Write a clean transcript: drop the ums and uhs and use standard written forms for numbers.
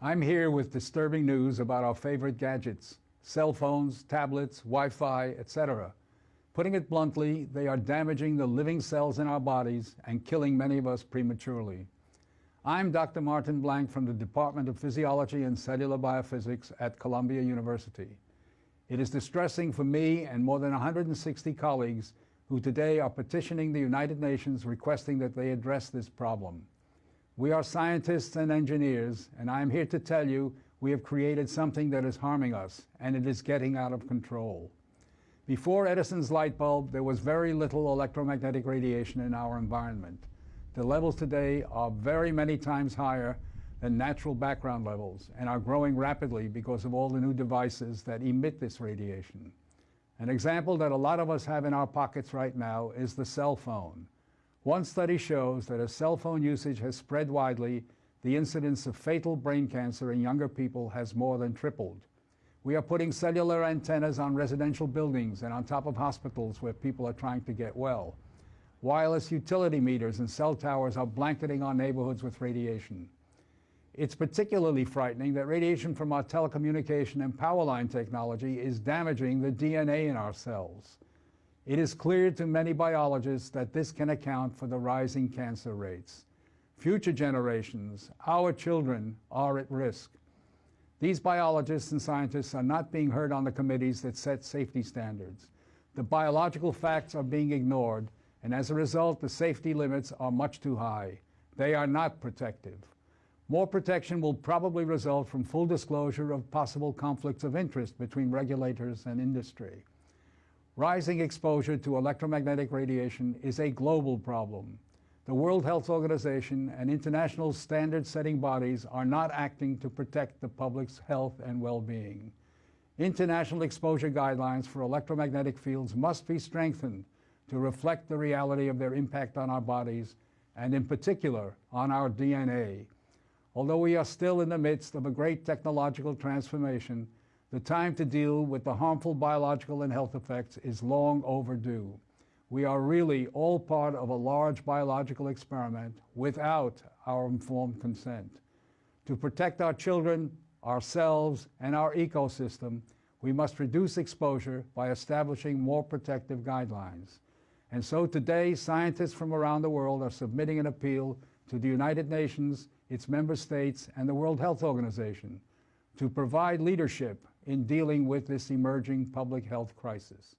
I'm here with disturbing news about our favorite gadgets, cell phones, tablets, Wi-Fi, etc. Putting it bluntly, they are damaging the living cells in our bodies and killing many of us prematurely. I'm Dr. Martin Blank from the Department of Physiology and Cellular Biophysics at Columbia University. It is distressing for me and more than 160 colleagues who today are petitioning the United Nations requesting that they address this problem. We are scientists and engineers, and I am here to tell you we have created something that is harming us, and it is getting out of control. Before Edison's light bulb, there was very little electromagnetic radiation in our environment. The levels today are very many times higher than natural background levels and are growing rapidly because of all the new devices that emit this radiation. An example that a lot of us have in our pockets right now is the cell phone. One study shows that as cell phone usage has spread widely, the incidence of fatal brain cancer in younger people has more than tripled. We are putting cellular antennas on residential buildings and on top of hospitals where people are trying to get well. Wireless utility meters and cell towers are blanketing our neighborhoods with radiation. It's particularly frightening that radiation from our telecommunication and power line technology is damaging the DNA in our cells. It is clear to many biologists that this can account for the rising cancer rates. Future generations, our children, are at risk. These biologists and scientists are not being heard on the committees that set safety standards. The biological facts are being ignored, and as a result, the safety limits are much too high. They are not protective. More protection will probably result from full disclosure of possible conflicts of interest between regulators and industry. Rising exposure to electromagnetic radiation is a global problem. The World Health Organization and international standard-setting bodies are not acting to protect the public's health and well-being. International exposure guidelines for electromagnetic fields must be strengthened to reflect the reality of their impact on our bodies, and in particular, on our DNA. Although we are still in the midst of a great technological transformation, the time to deal with the harmful biological and health effects is long overdue. We are really all part of a large biological experiment without our informed consent. To protect our children, ourselves, and our ecosystem, we must reduce exposure by establishing more protective guidelines. And so today, scientists from around the world are submitting an appeal to the United Nations, its member states, and the World Health Organization to provide leadership in dealing with this emerging public health crisis.